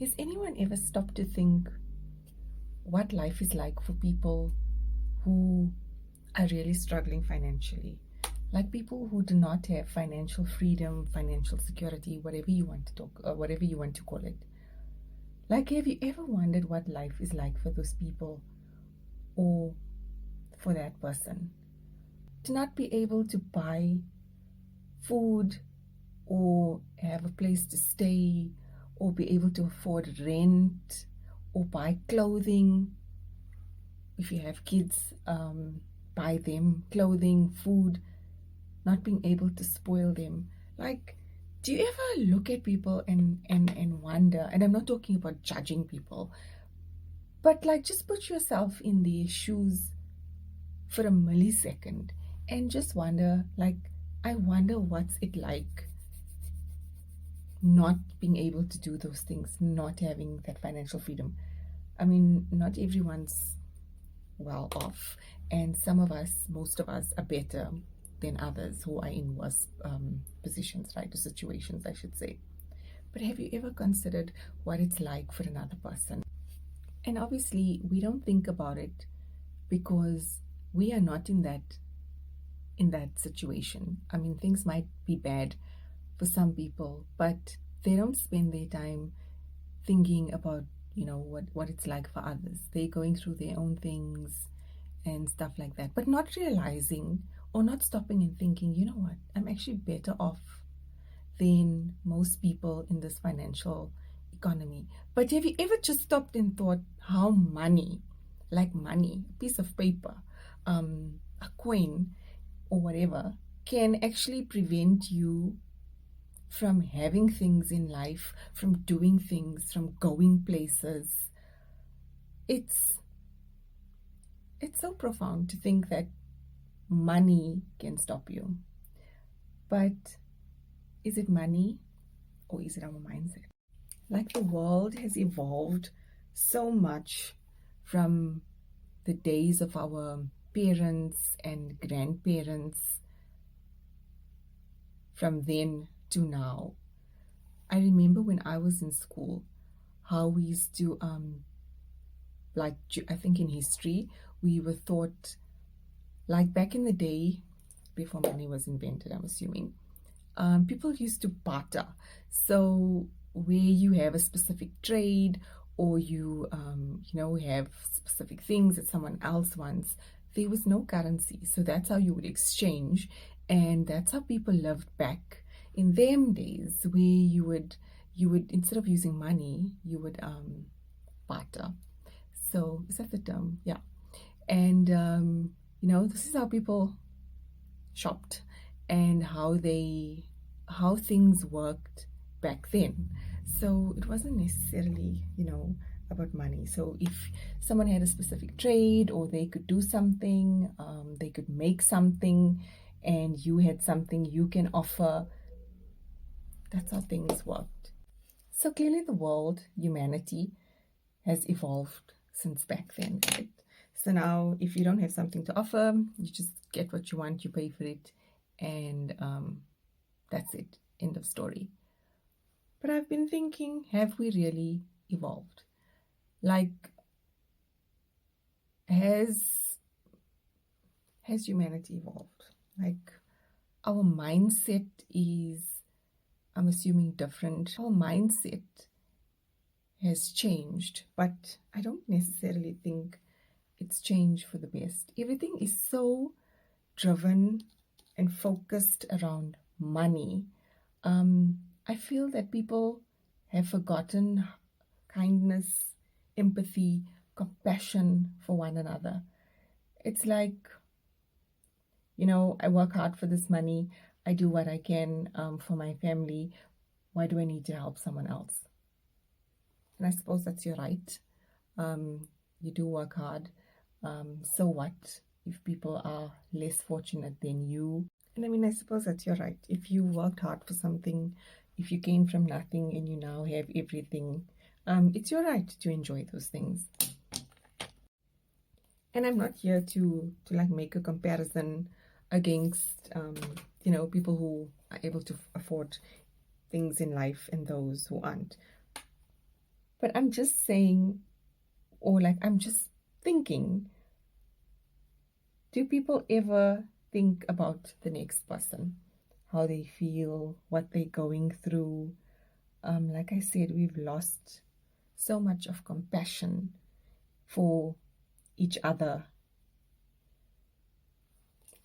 Has anyone ever stopped to think what life is like for people who are really struggling financially? Like people who do not have financial freedom, financial security, whatever you want to talk, or whatever you want to call it. Like, have you ever wondered what life is like for those people or for that person? To not be able to buy food or have a place to stay or be able to afford rent or buy clothing. If you have kids, buy them clothing, food, not being able to spoil them. Like, do you ever look at people and wonder, and I'm not talking about judging people, but like just put yourself in their shoes for a millisecond and just wonder, like, I wonder what's it like not being able to do those things, not having that financial freedom. I mean, not everyone's well off, and some of us, most of us, are better than others who are in worse positions, right? Or situations, I should say. But have you ever considered what it's like for another person? And obviously, we don't think about it because we are not in that situation. I mean, things might be bad for some people, but they don't spend their time thinking about, what it's like for others. They're going through their own things and stuff like that, but not realizing or not stopping and thinking, you know what, I'm actually better off than most people in this financial economy. But have you ever just stopped and thought how money, like money, a piece of paper, a coin, or whatever, can actually prevent you from having things in life, from doing things, from going places? It's so profound to think that money can stop you. But is it money or is it our mindset? Like, the world has evolved so much from the days of our parents and grandparents, from then to now. I remember when I was in school, how we used to, like, I think in history, we were taught, like back in the day, before money was invented, I'm assuming, people used to barter. So where you have a specific trade, or you have specific things that someone else wants, there was no currency. So that's how you would exchange, and that's how people lived back in them days, where you would instead of using money, you would barter. So is that the term? Yeah. And this is how people shopped and how things worked back then. So it wasn't necessarily, about money. So if someone had a specific trade, or they could do something, they could make something, and you had something you can offer, that's how things worked. So clearly the world, humanity, has evolved since back then, right? So now, if you don't have something to offer, you just get what you want, you pay for it, and that's it. End of story. But I've been thinking, have we really evolved? Like, has humanity evolved? Like, our mindset is, I'm assuming, different. Our mindset has changed, but I don't necessarily think it's changed for the best. Everything is so driven and focused around money. I feel that people have forgotten kindness, empathy, compassion for one another. It's like, I work hard for this money, I do what I can for my family. Why do I need to help someone else? And I suppose that's your right. You do work hard. So what if people are less fortunate than you? And I mean, I suppose that's your right. If you worked hard for something, if you came from nothing and you now have everything, it's your right to enjoy those things. And I'm not here to like make a comparison against people who are able to afford things in life and those who aren't. But I'm just saying, or like I'm just thinking, do people ever think about the next person? How they feel, what they're going through? Like I said, we've lost so much of compassion for each other.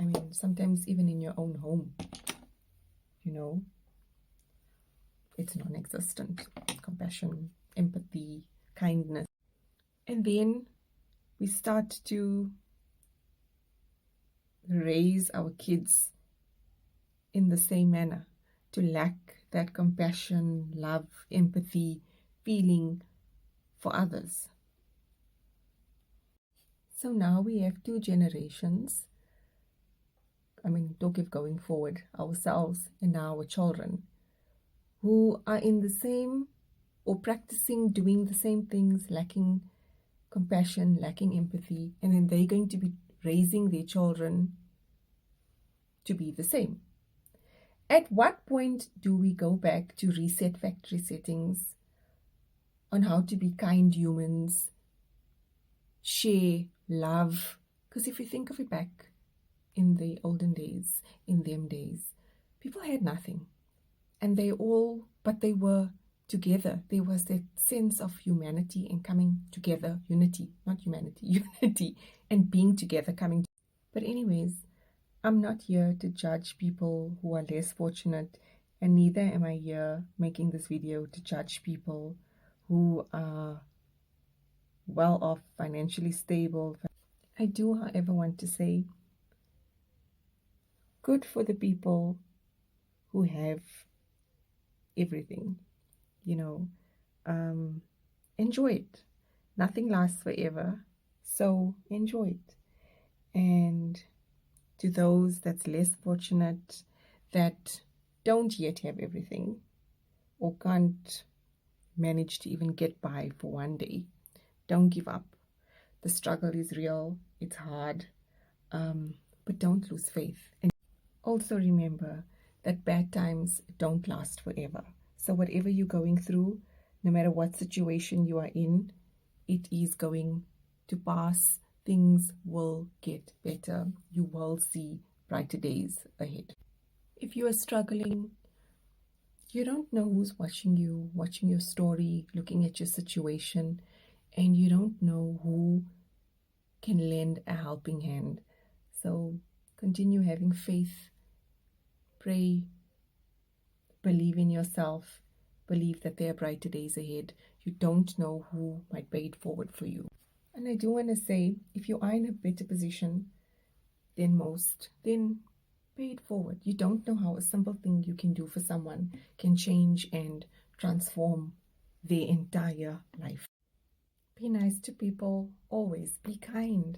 I mean, sometimes even in your own home, you know, it's non-existent. Compassion, empathy, kindness. And then we start to raise our kids in the same manner, to lack that compassion, love, empathy, feeling for others. So now we have two generations. I mean, talk of going forward, ourselves and now our children, who are in the same or practicing doing the same things, lacking compassion, lacking empathy, and then they're going to be raising their children to be the same. At what point do we go back to reset factory settings on how to be kind humans, share, love? Because if you think of it back in the olden days, in them days, people had nothing. And but they were together. There was that sense of humanity and coming together, unity, not humanity, unity, and being together, coming. But anyways, I'm not here to judge people who are less fortunate, and neither am I here making this video to judge people who are well off, financially stable. I do, however, want to say good for the people who have everything, you know. Enjoy it. Nothing lasts forever, so enjoy it. And to those that's less fortunate, that don't yet have everything or can't manage to even get by for one day, don't give up. The struggle is real, it's hard, but don't lose faith. And also remember that bad times don't last forever. So whatever you're going through, no matter what situation you are in, it is going to pass. Things will get better. You will see brighter days ahead. If you are struggling, you don't know who's watching you, watching your story, looking at your situation, and you don't know who can lend a helping hand. So continue having faith, pray, believe in yourself, believe that there are brighter days ahead. You don't know who might pay it forward for you. And I do want to say, if you are in a better position than most, then pay it forward. You don't know how a simple thing you can do for someone can change and transform their entire life. Be nice to people, always. Be kind.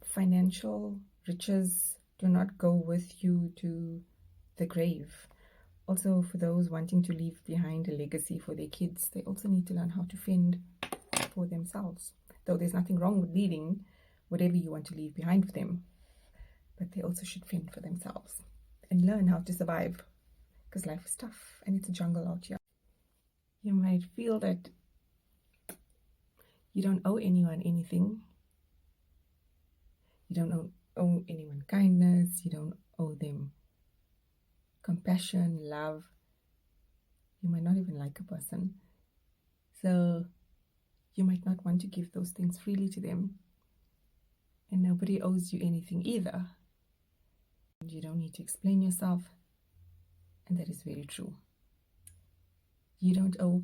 Financial riches do not go with you to the grave. Also, for those wanting to leave behind a legacy for their kids, they also need to learn how to fend for themselves. Though there's nothing wrong with leaving whatever you want to leave behind for them, but they also should fend for themselves and learn how to survive, because life is tough and it's a jungle out here. You might feel that you don't owe anyone anything. You don't owe anyone kindness. You don't owe them compassion, love. You might not even like a person. So you might not want to give those things freely to them. And nobody owes you anything either. You don't need to explain yourself. And that is very true. You don't owe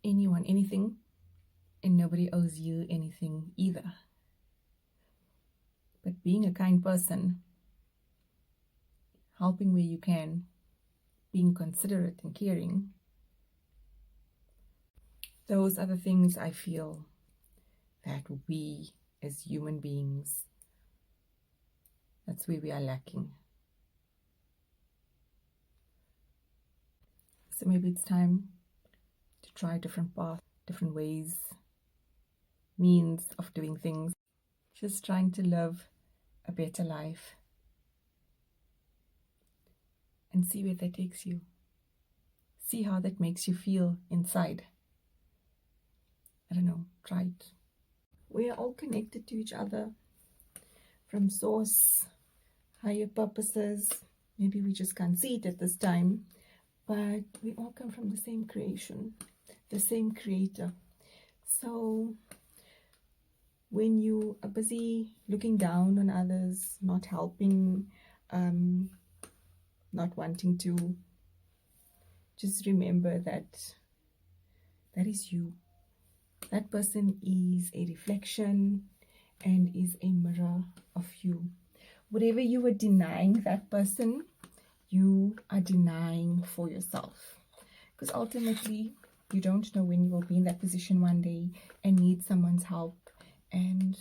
anyone anything, and nobody owes you anything either. But being a kind person, helping where you can, being considerate and caring, those are the things I feel that we as human beings, that's where we are lacking. So maybe it's time to try different paths, different ways, means of doing things, just trying to live a better life and see where that takes you. See how that makes you feel inside. I don't know, try it. We are all connected to each other from source, higher purposes. Maybe we just can't see it at this time, but we all come from the same creation, the same creator. So when you are busy looking down on others, not helping, not wanting to, just remember that that is you. That person is a reflection and is a mirror of you. Whatever you are denying that person, you are denying for yourself. Because ultimately, you don't know when you will be in that position one day and need someone's help, and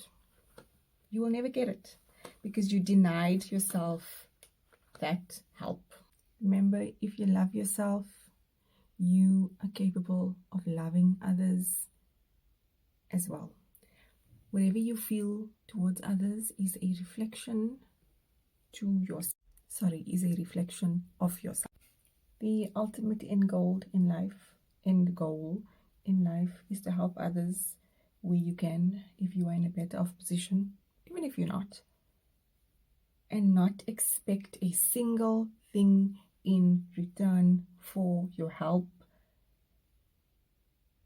you will never get it because you denied yourself that help. Remember, if you love yourself, you are capable of loving others as well. Whatever you feel towards others is a reflection is a reflection of yourself. The ultimate end goal in life is to help others where you can, if you are in a better off position, even if you're not, and not expect a single thing in return for your help,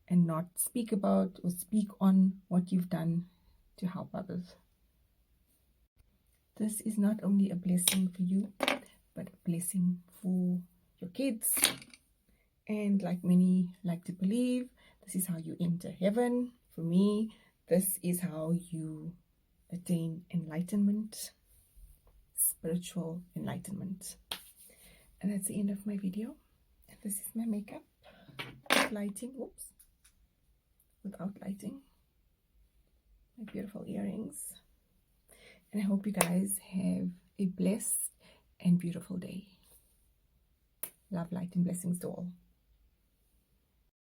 and not speak about or speak on what you've done to help others. This is not only a blessing for you, but a blessing for your kids. And like many like to believe, this is how you enter heaven. For me, this is how you attain enlightenment, spiritual enlightenment. And that's the end of my video. And this is my makeup. Lighting, whoops, without lighting. My beautiful earrings. And I hope you guys have a blessed and beautiful day. Love, light, and blessings to all.